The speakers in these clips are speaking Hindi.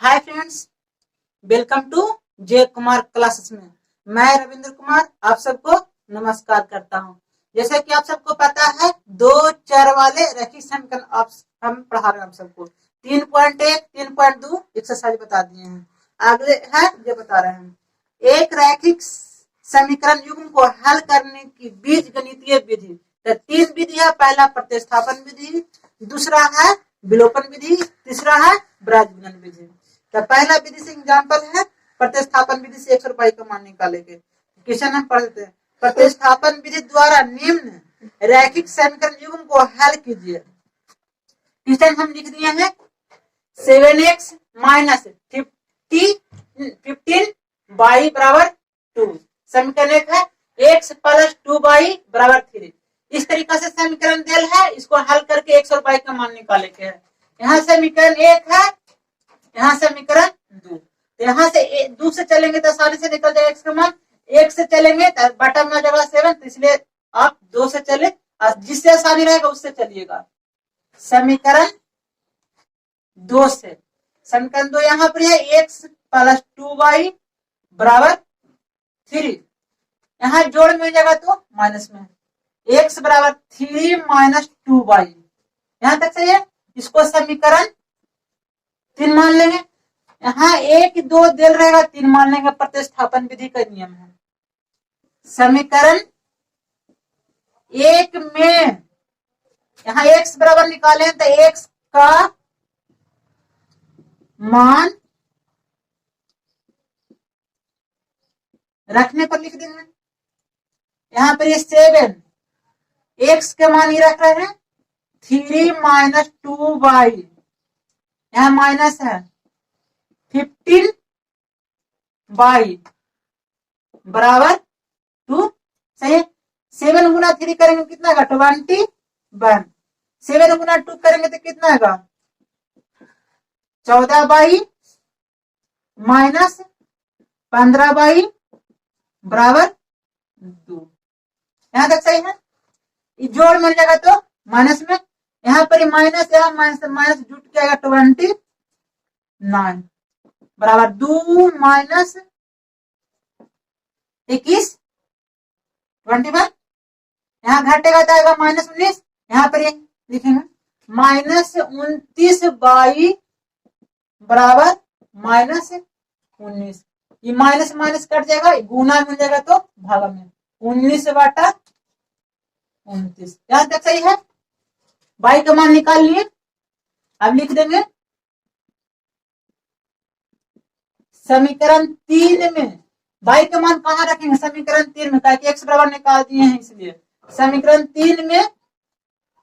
हाय फ्रेंड्स, वेलकम टू जय कुमार क्लासेस में। मैं रविंद्र कुमार आप सबको नमस्कार करता हूं। जैसे कि आप सबको पता है, दो चर वाले रैखिक समीकरण हम पढ़ा रहे हैं। आप सबको 3.1 3.2 एक्सरसाइज बता दिए हैं। अगले है ये बता रहे हैं, एक रैखिक समीकरण युग्म को हल करने की बीज गणितीय विधि। तो तीन विधि है। पहला प्रतिस्थापन विधि, दूसरा है विलोपन विधि, तीसरा है ब्रज गुणन विधि। तो पहला विधि से एग्जाम्पल है प्रतिस्थापन विधि से 100 रुपए का मान निकालेंगे। क्वेश्चन हम पढ़ते हैं, प्रतिस्थापन विधि द्वारा निम्न रैखिक समीकरण युग्म को हल कीजिए। क्वेश्चन हम लिख दिए हैं 7x माइनस 15 y बराबर 2। समीकरण एक है x प्लस 2y बराबर 3। इस तरीका से समीकरण दिया है, इसको हल करके 100 रुपए का मान निकालेंगे। यहाँ समीकरण एक है, यहाँ समीकरण दो। यहाँ से दो से चलेंगे तो आसानी से निकल जाएगा x का मान। एक से चलेंगे तो बटन में जगह 7, तो इसलिए आप दो से चले, जिससे आसानी रहेगा उससे चलिएगा। समीकरण दो से समीकरण दो यहाँ पर है x प्लस 2y बराबर 3। यहाँ जोड़ में जाएगा तो माइनस में, x बराबर 3 माइनस 2y। यहाँ तक सही है। इसको समीकरण 3 मान लेंगे। यहाँ 1 2 दिल रहेगा, 3 मान लेंगे। प्रतिस्थापन विधि का नियम है। समीकरण एक में यहाँ x बराबर निकालें तो x का मान रखने पर लिख देंगे। यहाँ पर ये 7, x के मान ही रख रहे हैं 3 माइनस 2y, यहाँ माइनस है 15 y बराबर 2। सही है। 7 गुना 3 करेंगे कितना आएगा 21। 7 गुना 2 करेंगे तो कितना आएगा 14y माइनस 15y बराबर 2। यहां तक सही है। जोड़ मिल जाएगा तो माइनस में, यहाँ पर माइनस, यहाँ माइनस माइनस जुट के आएगा 29 बराबर 2 माइनस 21 21। यहाँ घटेगा तो आएगा माइनस 19। यहाँ पर लिखेंगे माइनस 29y बराबर माइनस 19। ये माइनस माइनस कट जाएगा, गुना मिल जाएगा तो भागा में 19/29। यहां तक सही है। y का मान निकाल लिए। अब लिख देंगे समीकरण 3 में y का मान कहां रखेंगे, समीकरण 3 में, ताकि x बराबर निकाल दिए हैं इसलिए। समीकरण 3 में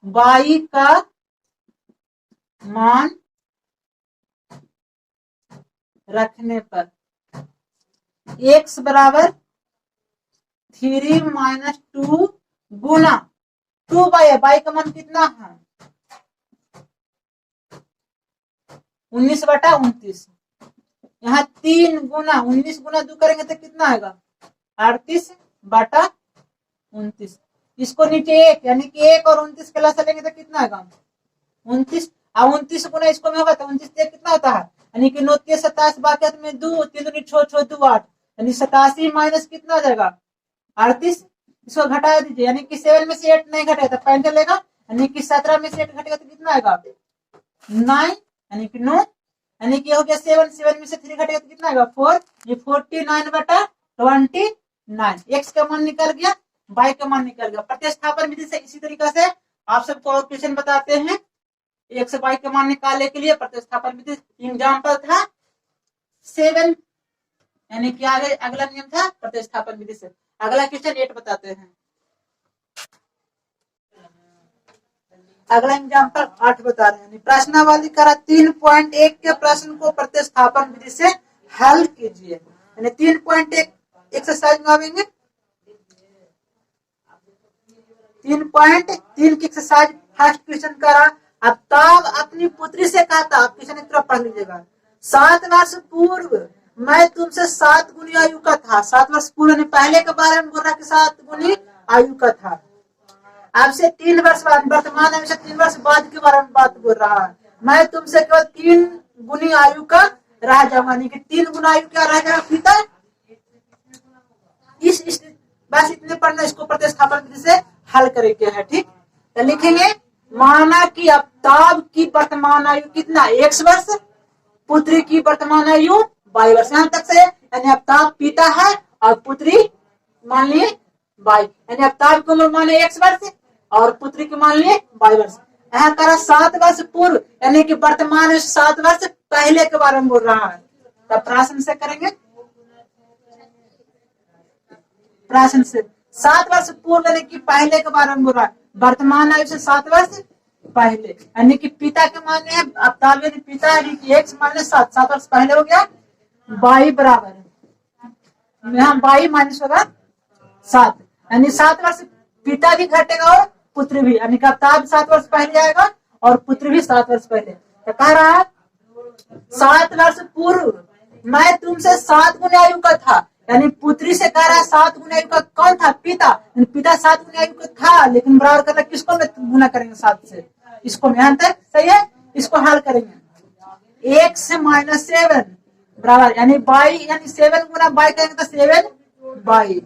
y का मान रखने पर x बराबर 3 माइनस 2 गुना 2y का मान कितना है 19/29। यहाँ 3 गुना 19 गुना 2 करेंगे तो कितना आएगा 38/29। इसको नीचे 1 यानी कि 1 और 29 के लासा लेंगे तो कितना आएगा 29। और 29 गुना इसको में होगा तो 29 कितना होता है, यानी कि 9 के 27 बाकी में 2 3 2 6 2 8, यानी 87 माइनस कितना आ जाएगा 38। इसको घटा दीजिए, यानी कि 7 में से 8 नहीं घटेगा तो 5 चलेगा, यानी कि 17 में से 8 घटेगा तो कितना आएगा 9, यानी कि 9, यानी कि हो गया 7 में से 3 घटेगा तो कितना आएगा 4। ये 49/29। x का मान निकल गया, y का मान निकल गया। प्रतिस्थापन विधि से इसी तरीका से आप सबको और क्वेश्चन बताते हैं। x y का मान निकालने के लिए प्रतिस्थापन विधि एग्जाम्पल था 7, यानी कि आगे अगला नियम था प्रतिस्थापन विधि से। अगला क्वेश्चन 8 बताते हैं। अगला एग्जाम्पल 8 बता रहे हैं। प्रश्नावली करा 3.1 के प्रश्न को प्रतिस्थापन विधि से हल कीजिए। यानी 3.1 एक्सरसाइज में आवेंगे। 3.3 की एक्सरसाइज फर्स्ट क्वेश्चन करा। अब तब अपनी पुत्री से कहता, आप क्वेश्चन एक तरफ पढ़ लीजिएगा। 7 वर्ष पूर्व मैं तुमसे 7 गुनी आयु का था। 7 वर्ष पूर्व ने पहले के बारे में बोल रहा कि 7 गुनी आयु का था। आपसे 3 वर्ष बाद, वर्तमान में से 3 वर्ष बाद के बारे में बात बोल रहा है। मैं तुमसे केवल 3 गुनी आयु का रह जाऊंगा, यानी कि 3 गुना आयु क्या रह जाएगा पिता। इस बस इतने पढ़ना, इसको प्रतिस्थापन विधि से हल करेंगे है। ठीक, तो लिखेंगे माना कि आफ्ताब की वर्तमान आयु कितना 1 वर्ष, पुत्री की वर्तमान आयु 22 वर्ष। यहाँ तक से यानी आफ्ताब पिता है और पुत्री मान लिए 22, यानी आफ्ताब की उम्र मान लिया 1 वर्ष और पुत्री की मान लिए 22 वर्ष। यहाँ करा 7 वर्ष पूर्व, यानी कि वर्तमान 7 वर्ष पहले के बारे में बोल रहा है। तब प्रश्न से करेंगे, प्रश्न से 7 वर्ष पूर्व यानी कि पहले के बारे में बोल रहा है, वर्तमान आयु से 7 वर्ष पहले, यानी कि पिता के माने हैं आफ्ताब यानी पिता, यानी कि 1 माइनस 7, 7 वर्ष पहले हो गया 22 बराबर, यहाँ 22 माइनस होगा 7, यानी 7 वर्ष पिता भी घटेगा और पुत्री भी, यानी कि आफ्ताब 7 वर्ष पहले आएगा और पुत्री भी 7 वर्ष पहले। तो कह रहा है 7 वर्ष पूर्व मैं तुमसे 7 गुना आयु का था, यानी पुत्री से कह रहा है 7 गुना आयु का कौन था पिता, पिता 7 गुना आयु का था, लेकिन बराबर करना किसको में गुना करेंगे 7 से, इसको में। यहाँ तक सही है, इसको हल करेंगे 1 से माइनस 7 बराबर, यानी 22, यानी 7 गुना 22 करेंगे तो 7 22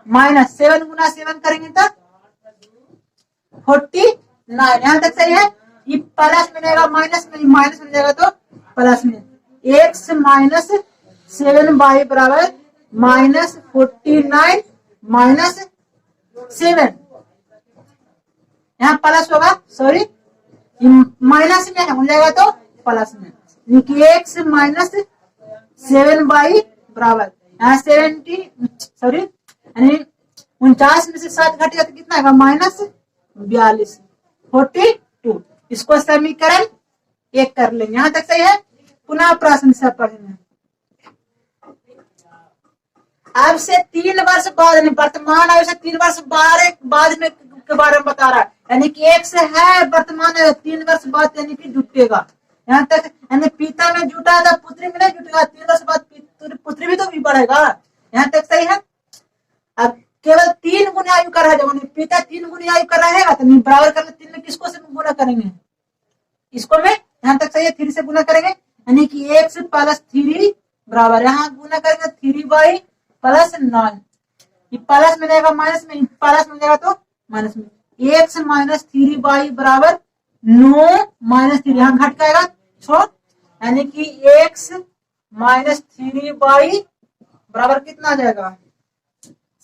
माइनस 7 गुना 7 करेंगे तो 49। यहाँ तक सही है, ये प्लस में जाएगा माइनस में, माइनस में जाएगा तो प्लस में, 1 से माइनस 7 बाई बराबर माइनस 49 माइनस 7, यहाँ प्लस होगा, सॉरी माइनस में हो जाएगा तो प्लस में, 1 से माइनस 7 बाई बराबर यहाँ 70, सॉरी यानी 49 में से 7 घटेगा तो कितना आएगा माइनस 42 42। इसको समीकरण 1 कर लेंगे। यहाँ तक सही है, पुनः प्रश्न से पढ़ेंगे। अब से 3 वर्ष बाद, वर्तमान आयु से 3 वर्ष बाद में के बारे में बता रहा है, यानी कि 1 से है वर्तमान आयु 3 वर्ष बाद यानी कि जुटेगा। यहाँ तक यानी पिता में जुटा था पुत्री में नहीं जुटेगा, 3 वर्ष बाद पुत्री भी तो भी बढ़ेगा। यहाँ तक सही है। अब केवल 3 गुना आयु का रह जाएगा, पिता 3 गुना आयु का रहेगा तो बराबर करना 3 में किसको से गुना करेंगे, इसको में। यहाँ तक सही है, 3 से गुना करेंगे, यानी कि 1 से प्लस 3 बराबर, यहाँ गुना करेंगे 3 बाई प्लस 9, ये प्लस में जाएगा माइनस में, प्लस में जाएगा तो माइनस में, 1 से माइनस 3 बाई बराबर 9 माइनस 3, यहाँ घट जाएगा छोड़, यानी कि 1 माइनस 3 बाई बराबर कितना आ जाएगा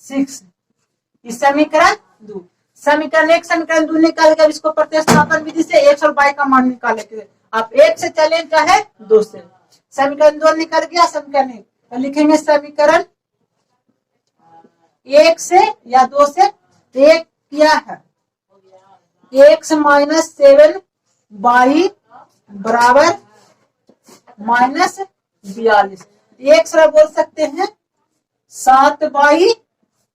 6। इस समीकरण 2, समीकरण 1 समीकरण 2 निकाल कर इसको प्रतिस्थापन विधि से x और y का मान निकालेंगे। आप 1 से चले चाहे 2 से, समीकरण 2 निकल गया, समीकरण 1 तो लिखेंगे समीकरण 1 से या 2 से, 1 क्या है 1 माइनस 7 बाई बराबर माइनस 42, 1 से बोल सकते हैं 7 बाई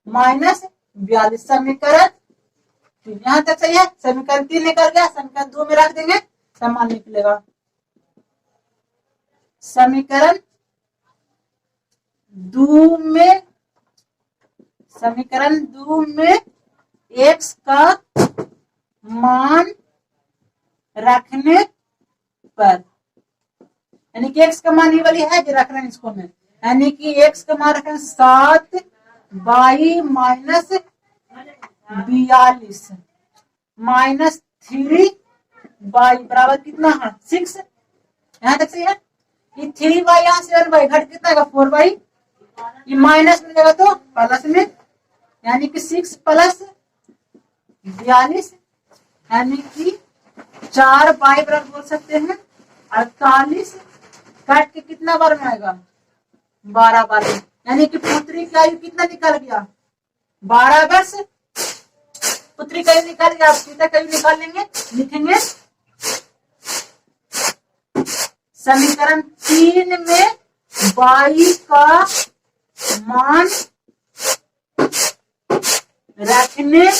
माइनस 42, समीकरण। यहाँ तक सही है, समीकरण 3 निकल गया, समीकरण 2 में रख देंगे समान निकलेगा। समीकरण 2 में, समीकरण 2 में x का मान रखने पर, यानी कि x का मान ये वाली है जो रख रहे हैं इसको में, यानी कि x का मान रखें 7 बाई माइनस 42 माइनस 3 बाई बराबर कितना है 6। यहाँ तक सही है, ये 3 बाई यहाँ 7 बाई घट कितना है 4 बाई, ये माइनस में जाएगा तो प्लस में, यानी कि 6 प्लस 42, यानी कि 4 बाई बराबर बोल सकते हैं 48, काट के कितना बार में आएगा 12 बार में, यानी कि पुत्री की आयु कितना निकल गया 12 वर्ष, पुत्री का आयु निकल गया, पिता का आयु निकाल लेंगे, लिखेंगे समीकरण 3 में y का मान रखने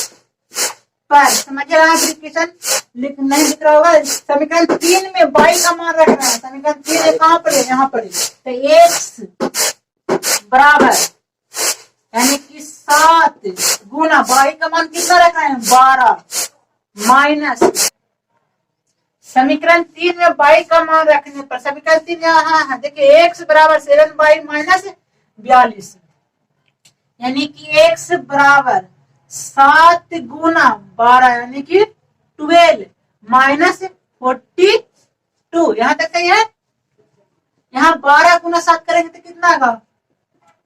पर, समझिए एप्लीकेशन नहीं दिख रहा होगा, समीकरण 3 में y का मान रख रहे हैं, समीकरण 3 कहाँ पर है यहाँ पर, तो x बराबर यानी कि 7 गुना y का मान कितना रख रहे हैं 12 माइनस समीकरण 3 में बाई का मान रखने पर समीकरण 3 यहाँ है, देखिए x बराबर 7 माइनस 42, यानी कि x बराबर 7 गुना 12 यानी कि 12 माइनस 42। यहाँ तक सही है। यहाँ 12 गुना 7 करेंगे तो कितना आएगा,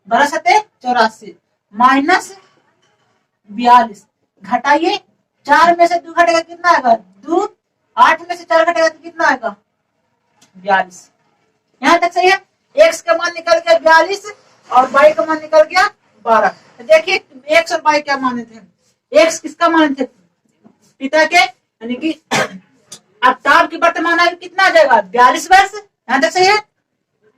12 सते 84 माइनस 42, घटाइए 4 में से 2 घटेगा कितना आएगा 2, 8 में से 4 घटेगा तो कितना आएगा 42। यहाँ तक सही है। x का मान निकल गया 42 और y का मान निकल गया 12। तो देखिए x और y क्या माने थे, x किसका मान थे, पिता के, यानी कि आफ्ताब की वर्तमान आयु कितना आ जाएगा 42 वर्ष। यहाँ तक सही है।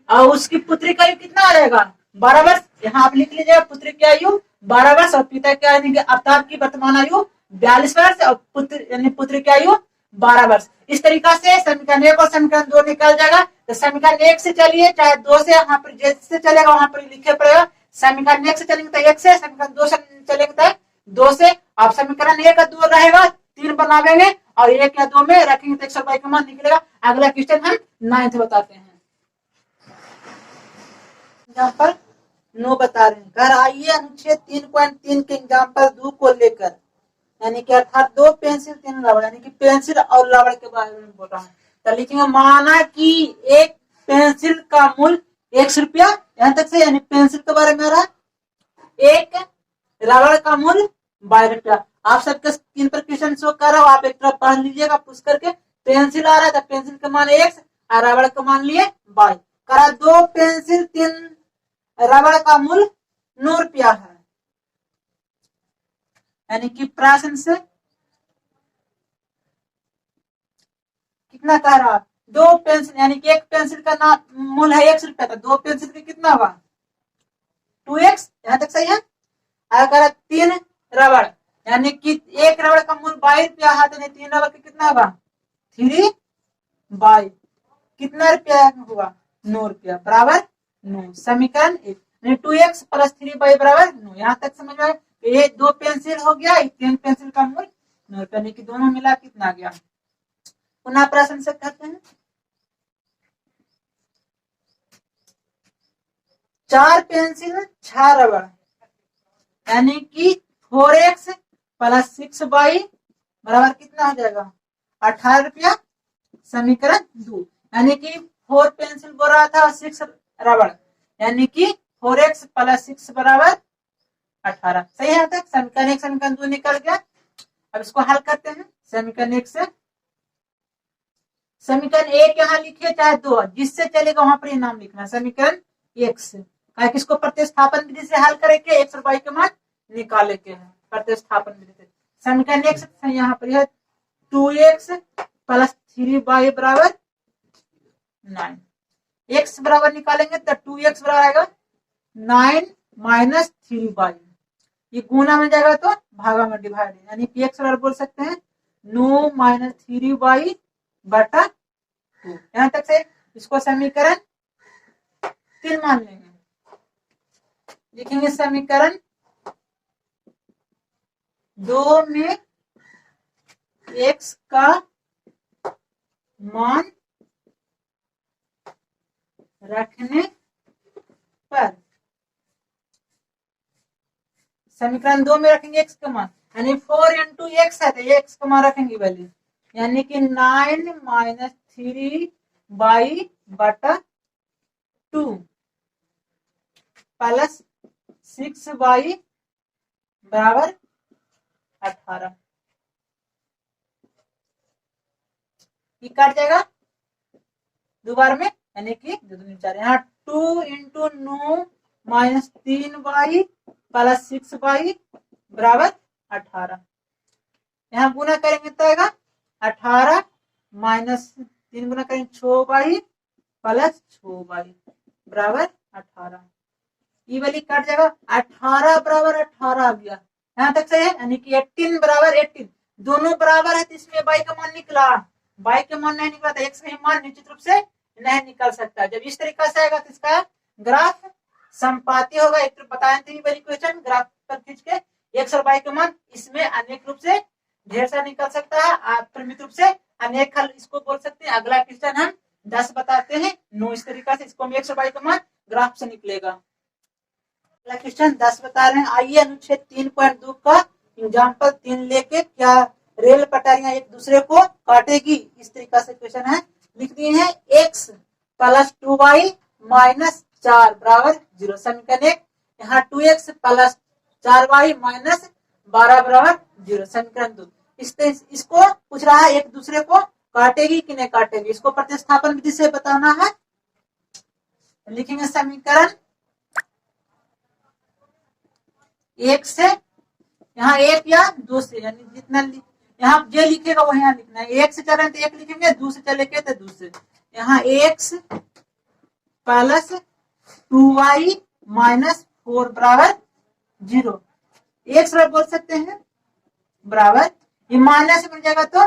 और उसकी पुत्री का आयु कितना आ जाएगा 12 वर्ष। यहाँ आप लिख लीजिएगा पुत्री की आयु 12 वर्ष और पिता की यानी कि आफ्ताब की वर्तमान आयु 42 वर्ष और पुत्र यानी पुत्री की आयु 12 वर्ष। इस तरीका से समीकरण 1 और समीकरण 2 निकल जाएगा। तो समीकरण 1 से चलिए चाहे 2 से, यहाँ पर जैसे चलेगा वहां पर लिखे पड़ेगा। समीकरण 1 से चलेंगे तो 1 से, समीकरण 2 से चलेंगे तो 2 से। आप समीकरण 1 और 2 रहेगा 3 बनावेंगे और 1 या 2 में रखेंगे तो 100 का मान निकलेगा। अगला क्वेश्चन हम 9th बताते हैं। एग्जाम्पल 9 बता रहे हैं, घर आइए अनुच्छेद 3.3 के एग्जाम्पल 2 को लेकर, यानी कि अर्थात 2 पेंसिल 3 रबड़, यानी कि पेंसिल और रबड़ के बारे में बोल रहा हूँ। तो लिखेंगे माना कि एक पेंसिल का मूल्य 100 रुपया। यहाँ तक से, यानी पेंसिल के बारे में आ रहा है। एक रबड़ का मूल्य 22 रुपया। आप सबके स्क्रीन पर क्वेश्चन शो कर रहा हूँ, आप एक तरफ पढ़ लीजिएगा पूछ करके। पेंसिल आ रहा है तो पेंसिल का मान 1 और रबड़ का मान लिए 22। करा 2 पेंसिल 3 रबड़ का मूल्य 9 रुपया है, यानी कि प्रश्न से कितना कह रहा, 2 पेंसिल यानी कि एक पेंसिल का नाम मूल्य है 100 रुपया, तो 2 पेंसिल का कितना होगा 2x। यहाँ तक सही है। अगर 3 रबड़ यानी कि एक रबड़ का मूल्य 22 रुपया है, तो 3 रबड़ का कितना होगा 3 बाई कितना रुपया होगा 9 रुपया बराबर 9। समीकरण 1 2x प्लस 3 बाई बराबर 9। यहाँ तक समझ में, ये 2 पेंसिल हो गया, 3 पेंसिल का मूल्य 9 रुपया, यानी कि दोनों मिला कितना गया। पुनः प्रश्न से कहते हैं 4 पेंसिल 6 रबड़, यानी कि 4x प्लस 6 बाई बराबर कितना हो जाएगा 18 रुपया। समीकरण 2, यानी कि 4 पेंसिल बोल रहा था 6 रबड़, यानी कि 4x प्लस 6 बराबर 18। सही है तक। समीकरण 1 समीकरण 2 निकल गया। अब इसको हल करते हैं। समीकरण 1 से समीकरण 1 यहाँ लिखिए चाहे 2, जिससे चलेगा वहां पर नाम लिखना। समीकरण 1 से किसको प्रतिस्थापन विधि से हल करेंगे, x और y के मान निकाले के हैं प्रतिस्थापन विधि से। समीकरण 1 से यहाँ पर है 2x प्लस 3y बराबर 9। x बराबर निकालेंगे तो 2x बराबर आएगा 9 माइनस 3y, ये गुना में जाएगा तो भागा में डिवाइड, यानी कि x बराबर बोल सकते हैं 9 माइनस 3y बटा 2। यहाँ तक से इसको समीकरण 3 मान लेंगे। लिखेंगे समीकरण 2 में x का मान रखने पर, समीकरण 2 में रखेंगे x का मान, यानी 4 इंटू एक्स है तो x का मान रखेंगे वैल्यू, यानी कि 9 माइनस 3 बाई बटा 2 प्लस 6 बाई बराबर 18। ये काट जाएगा दोबारा में, यानी कि 2 दूनी 4, यहाँ 2 into 9 minus 3 by plus 6 by बराबर 18। यहाँ गुना करेंगे तो आएगा 18 माइनस 3 गुना करेंगे 6 बाई प्लस 6 बाई बराबर 18। ये वाली कट जाएगा, 18 बराबर 18 आ गया। यहाँ तक सही है, यानी कि 18 बराबर 18 दोनों बराबर है, तो इसमें बाई का मान निकला। बाई का मान नहीं निकला तो एक्स का मान निश्चित रूप से नहीं निकल सकता। जब इस तरीका से आएगा तो इसका ग्राफ संपाती होगा। एक तो बताए थे वाली क्वेश्चन, ग्राफ पर खींच के एक्स और बाई का मान इसमें अनेक रूप से ढेर सा निकल सकता है, परिमित रूप से अनेक हल इसको बोल सकते हैं। अगला क्वेश्चन हम 10 बताते हैं 9 इस तरीका से इसको x और y का मान ग्राफ से निकलेगा। अगला क्वेश्चन 10 बता रहे हैं, आइए अनुच्छेद 3.2 का एग्जाम्पल 3 लेके क्या रेल पटरियां एक दूसरे को काटेगी, इस तरीका से क्वेश्चन है। लिख दिए हैं x प्लस 2y माइनस 4 बराबर 0 समीकरण 1। यहाँ 2x प्लस 4y माइनस 12 बराबर 0 समीकरण 2। इसको पूछ रहा है एक दूसरे को काटेगी कि नहीं काटेगी, इसको प्रतिस्थापन विधि से बताना है। लिखेंगे समीकरण 1 से, यहाँ 1 या 2 से, यानी जितना यहाँ जो लिखेगा वो यहाँ लिखना है। 1 से चले तो 1 लिखेंगे, 2 से चलेंगे तो 2 से। यहाँ x प्लस 2y माइनस 4 बराबर 0 x बोल सकते हैं बराबर, ये माइनस में जाएगा तो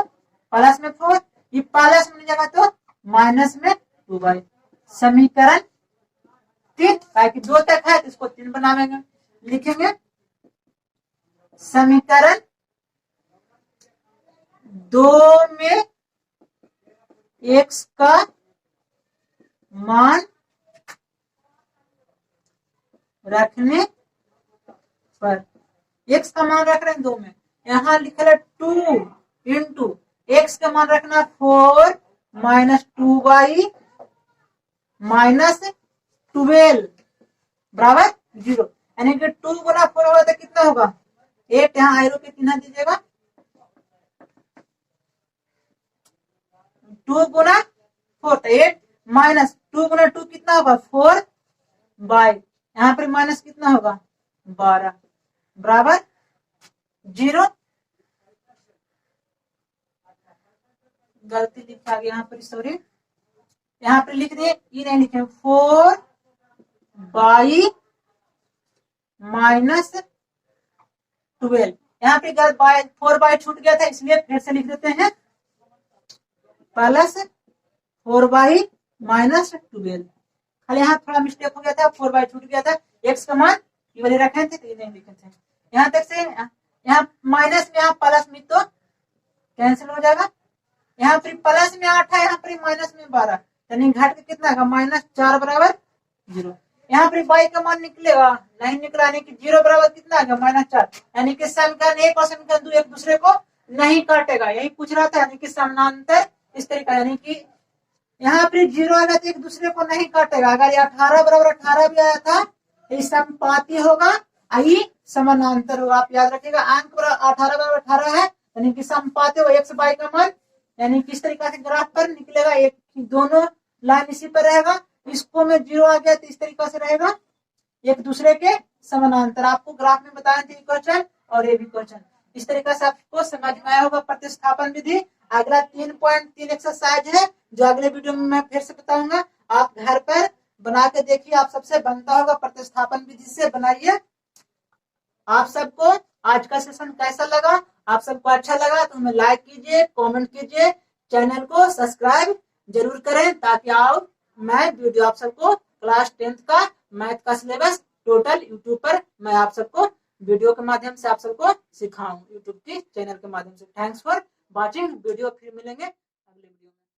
प्लस में 4, ये प्लस में जाएगा तो माइनस में 2y समीकरण 3। ताकि 2 तक है तो इसको 3 बनाएंगे। लिखेंगे समीकरण 2 में x का मान रखने पर, x का मान रख रहे हैं 2 में, यहाँ लिखा है 2 इंटू x का मान रखना 4 माइनस 2y माइनस 12 बराबर 0, यानी कि 2 गुना 4 होगा तो कितना होगा 8, यहाँ एरो के चिन्ह दीजिएगा। 2 गुना 4 तो 8 माइनस 2 गुना 2 कितना होगा 4 बाय यहाँ पर माइनस कितना होगा 12 बराबर 0। गलती लिखा गया यहाँ पर, सॉरी, यहाँ पर लिख दिए, ये नहीं लिखे 4 बाई माइनस 12, यहाँ पे 4 बाई छूट गया था इसलिए फिर से लिख देते हैं प्लस 4 बाई माइनस 12। खाली यहाँ थोड़ा मिस्टेक हो गया था, 4 बाई छूट गया था, x का मान ये वाले रखे थे तो ये नहीं लिखे थे। यहाँ तक से यहाँ माइनस में यहाँ प्लस में तो कैंसिल हो जाएगा, यहाँ पर प्लस में 8 है, यहाँ पर माइनस में 12, यानी घट के कितना है माइनस 4 बराबर 0। यहाँ पर y का मान निकलेगा नहीं निकला, यानी कि 0 बराबर कितना है माइनस 4, यानी कि समीकरण 1 और समीकरण 2 एक दूसरे को नहीं काटेगा, यही पूछ रहा था, यानी कि समानांतर इस तरीका, यानी कि यहाँ पर 0 आएगा तो एक दूसरे को नहीं काटेगा। अगर ये 18 बराबर 18 भी आया था तो समपाती होगा, आई समानांतर होगा। आप याद रखिएगा अंक 18 बराबर 18 है, यानी कि समपाती होगा x y का मान, यानी किस तरीका से ग्राफ पर निकलेगा, एक दोनों लाइन इसी पर रहेगा, इसको में 0 आ गया तो इस तरीका से रहेगा एक दूसरे के समानांतर। आपको ग्राफ में बताए थे क्वेश्चन और ये भी क्वेश्चन, इस तरीके से आपको समझ में आया होगा प्रतिस्थापन विधि। अगला 3.3 एक्सरसाइज है जो अगले वीडियो में मैं फिर से बताऊंगा, आप घर पर बना के देखिए, आप सबसे बनता होगा, प्रतिस्थापन विधि से बनाइए। आप सबको आज का सेशन कैसा लगा, आप सबको अच्छा लगा तो हमें लाइक कीजिए, कमेंट कीजिए, चैनल को सब्सक्राइब जरूर करें ताकि आप मैं वीडियो आप सबको क्लास 10th का मैथ का सिलेबस टोटल यूट्यूब पर मैं आप सबको वीडियो के माध्यम से आप सबको सिखाऊं, यूट्यूब की चैनल के माध्यम से। थैंक्स फॉर वॉचिंग, वीडियो फिर मिलेंगे।